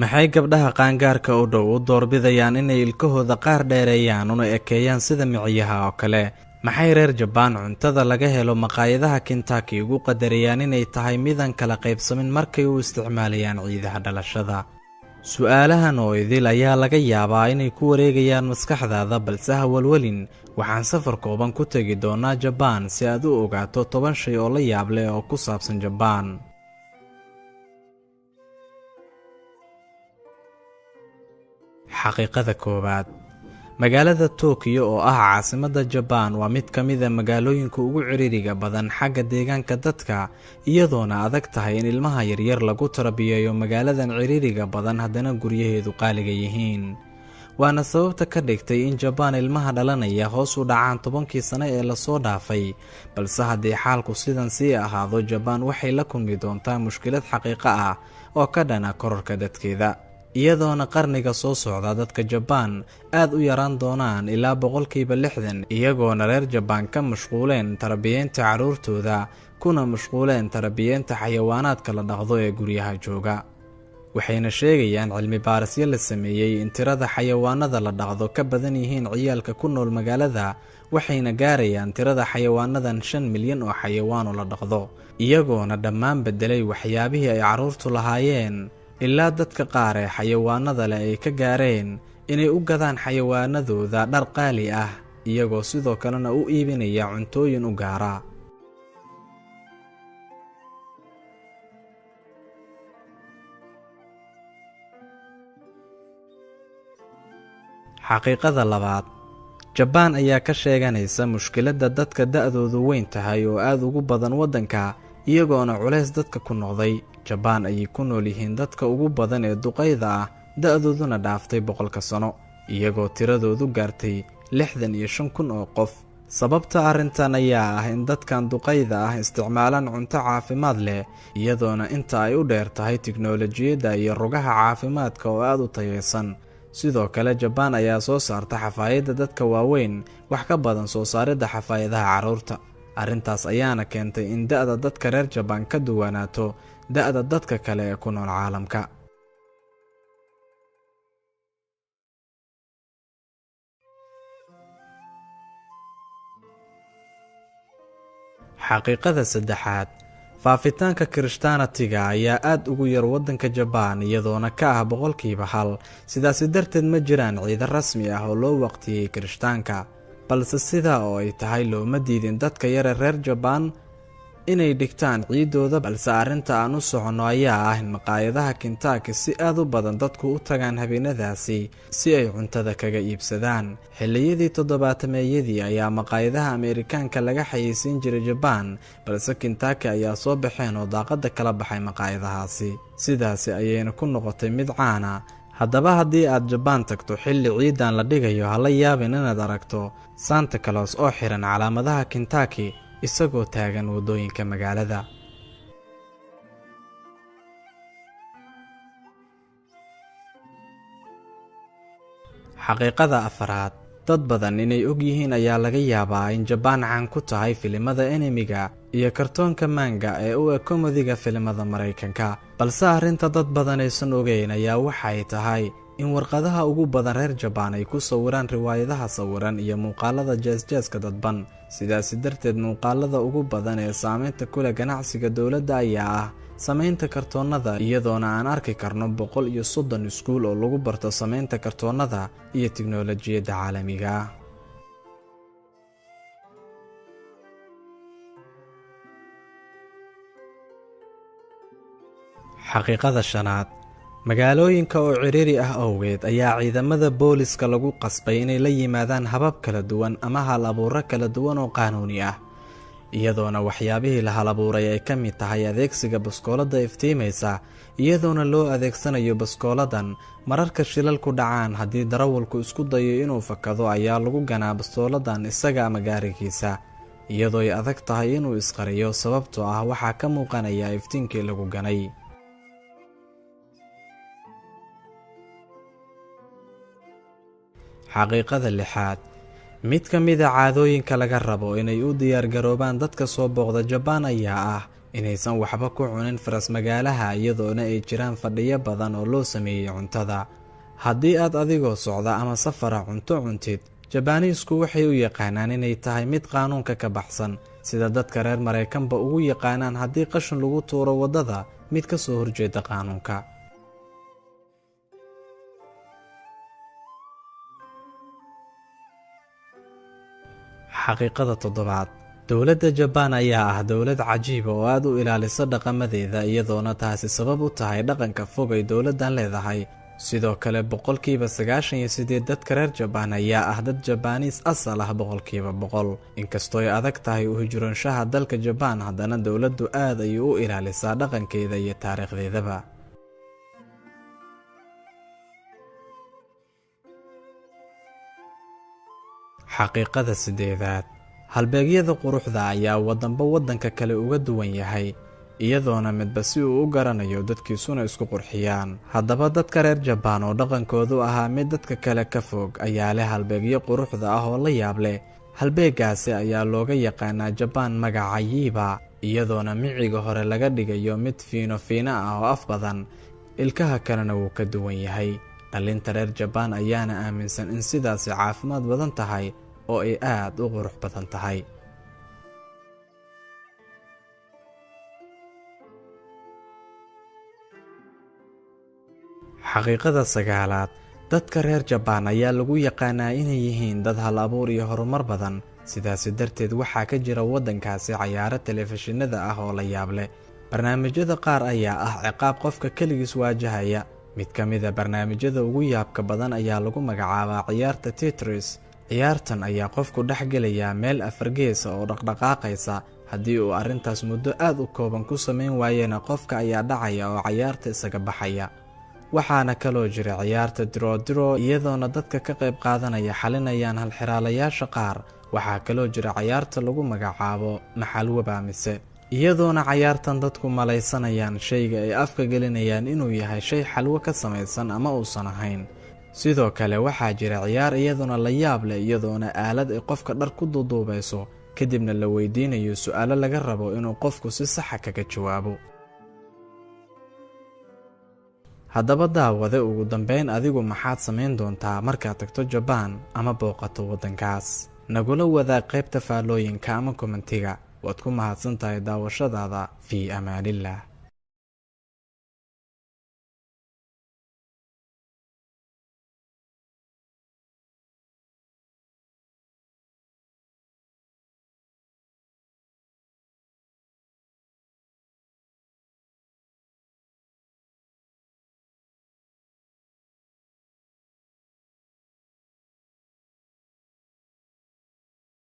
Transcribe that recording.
Maxay gabdhaha qaangaarka u dhow u doorbidayaan inay ilkahooda qaar dheereeyaan una ekeeyaan sida miciyaha oo kale? Maxay reer Jabaan cuntada laga helo maqaayadaha Kentucky ugu qadariyaan inay tahay midaan kala qaybsamin markay u isticmaalayaan ciidaha dhalashada? Su'aalahan oo idil ayaa laga yaabaa inay ku wareegayaan maskaxdaada, balse ha walwalin. Waxaan safar kooban ku tegi doonaa Jabaan si aad u ogaato 10 shay oo la yaab leh oo ku saabsan Jabaan. xaqiiqada koowaad, magaalada Tokyo oo ah caasimadda Jabaan waa mid ka mid ah magaalooyinka ugu ciriiriga badan xagga deegaanka dadka, iyadoona adag tahay in ilmaha yaryar lagu tarabiyeeyo magaaladan ciriiriga badan haddana guryaheedu qaaliga yihiin. Waana sababta ka dhigtay in Jabaan ilmaha dhalanaya hoos u dhacaan 10kii sano ee lasoo dhaafay, balse haddii xaalku sidan sii ahaado, Jabaan waxay la kulmi doontaa mushkilad xaqiiqo ah oo ka dhana kororka dadkeeda, iyadoona qarniga soo socda dadka Jabaan aad u yaraan doonaan ilaa 60%, iyagoona reer Jabaan ka mashquuleen tarabiyeenta carruurtooda kuna mashquuleen tarabiyeenta xayawaanaadka la dhaqdo ee guryaha jooga. Waxayna sheegayaan cilmi baarisyo la sameeyey in tirada xayawaanada la dhaqdo ka badan yihiin ciyaalka ku nool magaalada, waxayna gaarayaan tirada xayawaanadan 5 milyan oo xayawaan la dhaqdo, iyagoona dhammaan bedelay waxyaabihii ay carruurtu lahaayeen. ilaa dadka qaar ee xayawaanada leh ay ka gaareen inay u gadaan xayawaanadooda dhar qaali ah, iyagoo sidoo kalena u iibinaya cuntooyin u gaara. xaqiiqada labaad, Jabaan ayaa ka sheeganaysa mushkiladda dadka da'doodu weyn tahay oo aad ugu badan waddanka, iyagoona culays dadka ku noqday. Jabaan ayay ku nool yihiin dadka ugu badan ee duqayda ah, da'dooduna dhaaftay 100 sano, iyagoo tiradoodu gaartay 65,000 oo qof. Sababta arrintan ayaa ah in dadkan duqayda ah isticmaalaan cunto caafimaad leh, iyadoona inta ay u dheer tahay tiknoolajiyadda iyo rugaha caafimaadka oo aad u tayeysan. Sidoo kale, Jabaan ayaa soo saarta xafaayadda dadka waaweyn wax ka badan soo saaridda xafaayadaha carruurta. arrintaas ayaana keentay in da'da dadka reer Jabaan ka duwanaato da'da dadka kale ee ku nool caalamka. xaqiiqada saddexaad, faafitaanka Kirishtaanatiga ayaa aad ugu yar waddanka Jabaan, iyadoona ka ah 1%. sidaasi darteed ma jiraan ciido rasmi ah oo loo waqtiyey Kirishtaanka, balse sidaa oo ay tahay looma diidin dadka yare reer Jabaan inay dhigtaan ciidooda. balse arrinta aan u soconno ayaa ah in maqaayadaha Kentucky si aad u badan dadku u tagaan habeenadaasi si ay cuntada kaga iibsadaan. xilliyadii 70meeyadii ayaa maqaayadaha Ameerikaanka laga xayeysiin jiray Jabaan, balse Kentucky ayaa soo baxeen oo daaqadda kala baxay maqaayadahaasi, sidaasi ayayna ku noqotay mid caana. haddaba haddii aad Jabaan tagto xilli ciidan la dhigayo, hala yaabin inaad aragto Santa Claus oo xiran calaamadaha Kentucky isagoo taagan waddooyinka magaalada. xaqiiqada afaraad, dad badan inay og yihiin ayaa laga yaabaa in Jabaan caan ku tahay filimada animiga iyo kartoonka manga ee u eg komediga filimada Maraykanka, balse arrinta dad badan aysan ogeyn ayaa waxay tahay in warqadaha ugu badan reer Jabaan ay ku sawiraan riwaayadaha sawiran iyo muuqaalada jees-jeeska dadban. sidaasi darteed, muuqaalada ugu badan ee saameynta ku leh ganacsiga dowladda ayaa ah samaynta kartoonnada, iyadoona aan arki karno 130 iskuul oo lagu barto samaynta kartoonnada iyo tiknoolajiyadda caalamiga ah. xaqiiqada shanaad, magaalooyinka oo ciriiri ah awgeed ayaa ciidamada booliska lagu qasbay inay la yimaadaan habab kala duwan ama hal-abuuro kala duwan oo qaanuuni ah, iyadoona waxyaabihii la hal-abuuray ay ka mid tahay adeegsiga baskoolada iftiimaysa, iyadoona loo adeegsanayo baskooladan mararka shilal ku dhacaan. haddii darawalku isku dayo inuu fakado, ayaa lagu ganaa bastooladan isaga ama gaarigiisa, iyadoo ay adag tahay inuu isqariyo sababtoo ah waxaa ka muuqanaya iftiinkii lagu ganay. xaqiiqada lixaad, mid ka mid ah caadooyinka laga rabo inay u diyaargaroobaan dadka soo booqda Jabaan ayaa ah inaysan waxba ku cunin faras magaalaha iyadoona ay jiraan fadhiyo badan oo loo sameeyey cuntada. haddii aad adigoo socda ama safara cunto cuntid, Jabaaniisku waxay u yaqaanaan inay tahay mid qaanuunka ka baxsan, sida dadka reer Mareykanba ugu yaqaanaan haddii qashin lagu tuuro waddada mid ka soo horjeeda qaanuunka. xaqiiqada toddobaad, dowladda Jabaan ayaa ah dowlad cajiib oo aad u ilaalisa dhaqamadeeda, iyadoona taasi sabab u tahay dhaqanka fog ay dowladdan leedahay. sidoo kale 98% dadka reer Jabaan ayaa ah dad Jabaaniis asal ah 100%. inkastoo ay adag tahay u hijroonshaha dalka Jabaan, haddana dowladdu aad ayay u ilaalisaa dhaqankeeda iyo taariikhdeedaba. xaqiiqada sideedaad, halbeegyada quruxda ayaa waddanba waddanka kale uga duwan yahay, iyadoona midba si uu u garanayo dadkiisuna isku qurxiyaan. haddaba dadka reer Jabaan oo dhaqankoodu ahaa mid dadka kale ka fog ayaa leh halbeegyo quruxda ah oo la yaab leh. halbeegaasi ayaa looga yaqaanaa Jabaan magaca Yiba, iyadoona miciga hore laga dhigayo mid fiino ah oo af badan, ilkaha kalena wuu ka duwan yahay. dhalinta reer Jabaan ayaana aaminsan in sidaasi caafimaad badan tahay oo ay aad u qurux badan tahay. xaqiiqada sagaalaad, dadka reer Jabaan ayaa lagu yaqaanaa inay yihiin dad hal abuur iyo horumar badan, sidaasi darteed waxaa ka jira waddankaasi cayaaro telefishinada ah oo la yaab leh. barnaamijyada qaar ayaa ah ciqaab qofka keligiis waajahaya. mid ka mid a barnaamijyada ugu yaabka badan ayaa lagu magacaabaa ciyaarta Tetris. ciyaartan ayaa qofku dhex gelayaa meel afargeesa oo dhaqdhaqaaqaysa. haddii uu arrintaas muddo aad u kooban ku samayn waayena, qofka ayaa dhacaya oo cayaarta isaga baxaya. waxaana kaloo jira ciyaarta diro, iyadoona dadka ka qayb qaadanaya xalinayaan halxiraalayaasha qaar. waxaa kaloo jira ciyaarta lagu magacaabo maxalwaba mise, iyadoona cayaartan dadku malaysanayaan shayga ay afka gelinayaan inuu yahay shay xalwo ka samaysan ama uusan ahayn. sidoo kale waxaa jira ciyaar iyaduna la yaab leh, iyadoona aalad ay qofka dhar ku duuduubayso, kadibna la weydiinayo su'aalo laga rabo inuu qofku si saxa kaga jawaabo. haddaba daawade, ugu dambeyn adigu maxaad samayn doontaa markaad tagto Jabaan ama booqato waddankaas? nagula wadaag qaybta faallooyinka ama kommentiga. waad ku mahadsan tahay daawashadaada. fii amaanillah.